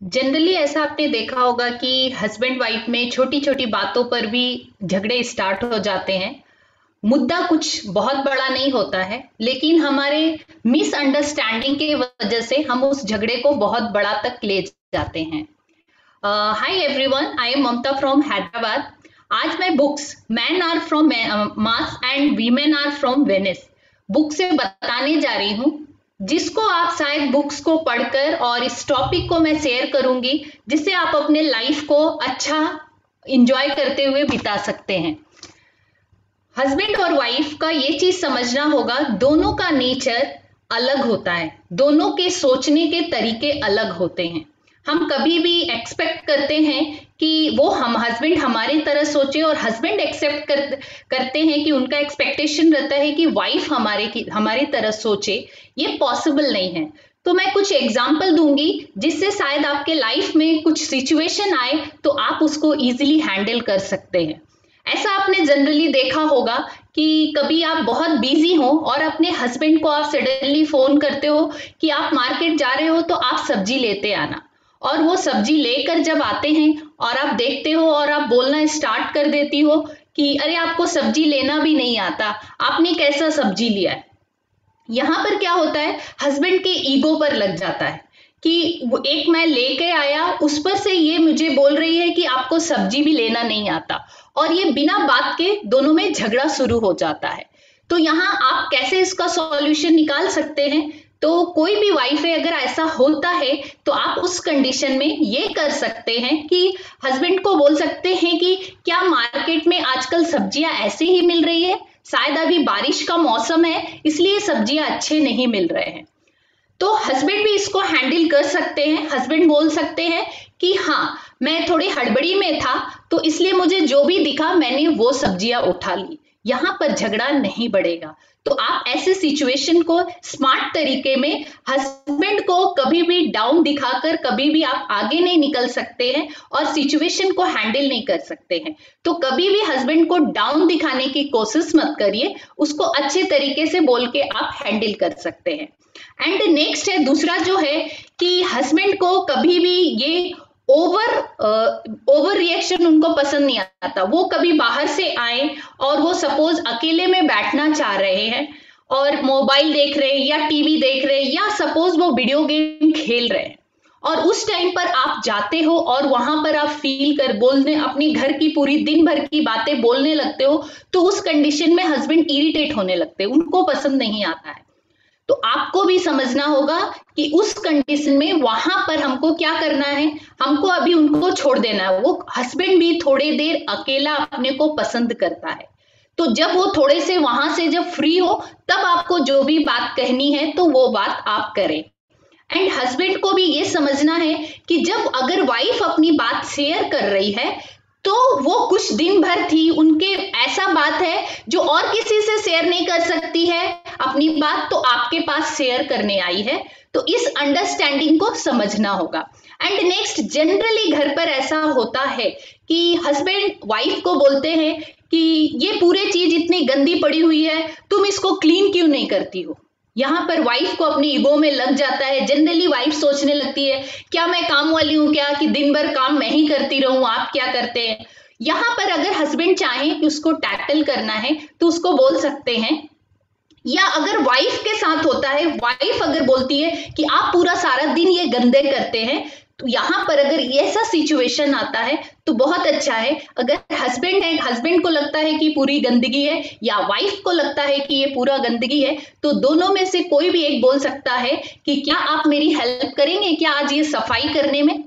Generally ऐसा आपने देखा होगा कि हस्बैंड वाइफ में छोटी छोटी बातों पर भी झगड़े स्टार्ट हो जाते हैं। मुद्दा कुछ बहुत बड़ा नहीं होता है, लेकिन हमारे मिसअंडरस्टैंडिंग के वजह से हम उस झगड़े को बहुत बड़ा तक ले जाते हैं। Hi everyone, I am Mamta from Hyderabad. आज मैं books men are from Mars and women are from Venus book से बताने जा रही हूँ, जिसको आप शायद बुक्स को पढ़कर और इस टॉपिक को मैं शेयर करूंगी, जिससे आप अपने लाइफ को अच्छा इंजॉय करते हुए बिता सकते हैं। हस्बैंड और वाइफ का ये चीज समझना होगा, दोनों का नेचर अलग होता है, दोनों के सोचने के तरीके अलग होते हैं। हम कभी भी एक्सपेक्ट करते हैं कि वो हम हस्बैंड हमारी तरह सोचे, और हस्बैंड करते हैं कि उनका एक्सपेक्टेशन रहता है कि वाइफ हमारी तरह सोचे। ये पॉसिबल नहीं है। तो मैं कुछ एग्जाम्पल दूंगी, जिससे शायद आपके लाइफ में कुछ सिचुएशन आए तो आप उसको इजीली हैंडल कर सकते हैं। ऐसा आपने जनरली देखा होगा कि कभी आप बहुत बिजी हो और अपने हस्बैंड को आप सडनली फोन करते हो कि आप मार्केट जा रहे हो तो आप सब्जी लेते आना, और वो सब्जी लेकर जब आते हैं और आप देखते हो और आप बोलना स्टार्ट कर देती हो कि अरे आपको सब्जी लेना भी नहीं आता, आपने कैसा सब्जी लिया है। यहां पर क्या होता है, हस्बैंड के ईगो पर लग जाता है कि वो एक मैं लेके आया, उस पर से ये मुझे बोल रही है कि आपको सब्जी भी लेना नहीं आता, और ये बिना बात के दोनों में झगड़ा शुरू हो जाता है। तो यहाँ आप कैसे इसका सॉल्यूशन निकाल सकते हैं? तो कोई भी वाइफ है, अगर ऐसा होता है तो आप उस कंडीशन में ये कर सकते हैं कि हस्बैंड को बोल सकते हैं कि क्या मार्केट में आजकल सब्जियां ऐसे ही मिल रही है? शायद अभी बारिश का मौसम है, इसलिए सब्जियां अच्छे नहीं मिल रहे हैं। तो हस्बैंड भी इसको हैंडल कर सकते हैं। हस्बैंड बोल सकते हैं कि हाँ, मैं थोड़ी हड़बड़ी में था, तो इसलिए मुझे जो भी दिखा मैंने वो सब्जियां उठा ली। यहां पर झगड़ा नहीं बढ़ेगा। तो आप ऐसे सिचुएशन को स्मार्ट तरीके में, हस्बैंड को कभी भी डाउन दिखाकर कभी भी आप आगे नहीं निकल सकते हैं और सिचुएशन को हैंडल नहीं कर सकते हैं। तो कभी भी हस्बैंड को डाउन दिखाने की कोशिश मत करिए, उसको अच्छे तरीके से बोल के आप हैंडल कर सकते हैं। एंड नेक्स्ट है, दूसरा जो है कि हस्बैंड को कभी भी ये ओवर रिएक्शन उनको पसंद नहीं आता। वो कभी बाहर से आए और वो सपोज अकेले में बैठना चाह रहे हैं और मोबाइल देख रहे हैं या टीवी देख रहे हैं, या सपोज वो वीडियो गेम खेल रहे हैं, और उस टाइम पर आप जाते हो और वहां पर आप फील कर बोलने, अपनी घर की पूरी दिन भर की बातें बोलने लगते हो, तो उस कंडीशन में हस्बैंड इरिटेट होने लगते हैं, उनको पसंद नहीं आता है। तो आपको भी समझना होगा कि उस कंडीशन में वहां पर हमको क्या करना है, हमको अभी उनको छोड़ देना है। वो हस्बैंड भी थोड़ी देर अकेला अपने को पसंद करता है। तो जब वो थोड़े से वहां से जब फ्री हो, तब आपको जो भी बात कहनी है तो वो बात आप करें। एंड हस्बैंड को भी ये समझना है कि जब अगर वाइफ अपनी बात शेयर कर रही है, तो वो कुछ दिन भर थी, उनके ऐसा बात है जो और किसी से शेयर नहीं कर सकती है अपनी बात, तो आपके पास शेयर करने आई है। तो इस अंडरस्टैंडिंग को समझना होगा। एंड नेक्स्ट, जनरली घर पर ऐसा होता है कि हस्बैंड वाइफ को बोलते हैं कि ये पूरे चीज इतनी गंदी पड़ी हुई है, तुम इसको क्लीन क्यों नहीं करती हो। यहाँ पर वाइफ को अपनी ईगो में लग जाता है। जनरली वाइफ सोचने लगती है, क्या मैं काम वाली हूं क्या, कि दिन भर काम मैं ही करती रहूं, आप क्या करते हैं। यहाँ पर अगर हस्बैंड चाहे कि उसको टैकल करना है तो उसको बोल सकते हैं, या अगर वाइफ के साथ होता है, वाइफ अगर बोलती है कि आप पूरा सारा दिन ये गंदे करते हैं, तो यहां पर अगर ऐसा सिचुएशन आता है तो बहुत अच्छा है। अगर हस्बैंड है, हस्बैंड को लगता है कि पूरी गंदगी है, या वाइफ को लगता है कि ये पूरा गंदगी है, तो दोनों में से कोई भी एक बोल सकता है कि क्या आप मेरी हेल्प करेंगे क्या आज ये सफाई करने में।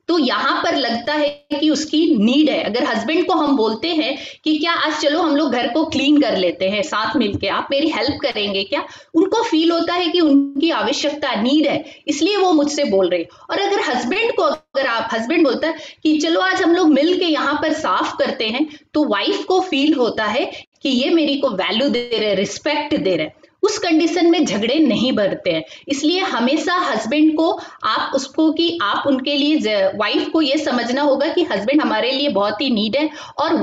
तो यहां पर लगता है कि उसकी नीड है। अगर हस्बैंड को हम बोलते हैं कि क्या आज चलो हम लोग घर को क्लीन कर लेते हैं साथ मिलके, आप मेरी हेल्प करेंगे क्या, उनको फील होता है कि उनकी आवश्यकता, नीड है, इसलिए वो मुझसे बोल रहे। और अगर हस्बैंड को, अगर आप हस्बैंड बोलता है कि चलो आज हम लोग मिल के यहाँ पर साफ करते हैं, तो वाइफ को फील होता है कि ये मेरी को वैल्यू दे रहे, रिस्पेक्ट दे रहे। उस कंडीशन में झगड़े नहीं बढ़ते हैं। इसलिए हमेशा हस्बैंड को आप उसको कि आप उनके लिए वाइफ को ये समझना होगा कि हस्बैंड हमारे लिए बहुत ही नीड है, और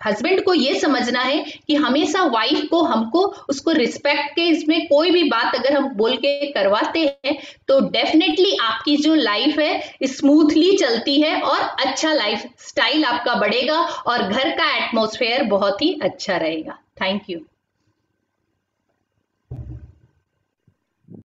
हस्बैंड को ये समझना है कि हमेशा वाइफ को हमको उसको रिस्पेक्ट के इसमें कोई भी बात अगर हम बोल के करवाते हैं तो डेफिनेटली आपकी जो लाइफ है स्मूथली चलती है और अच्छा लाइफ स्टाइल आपका बढ़ेगा और घर का एटमॉस्फेयर बहुत ही अच्छा रहेगा। Thank you.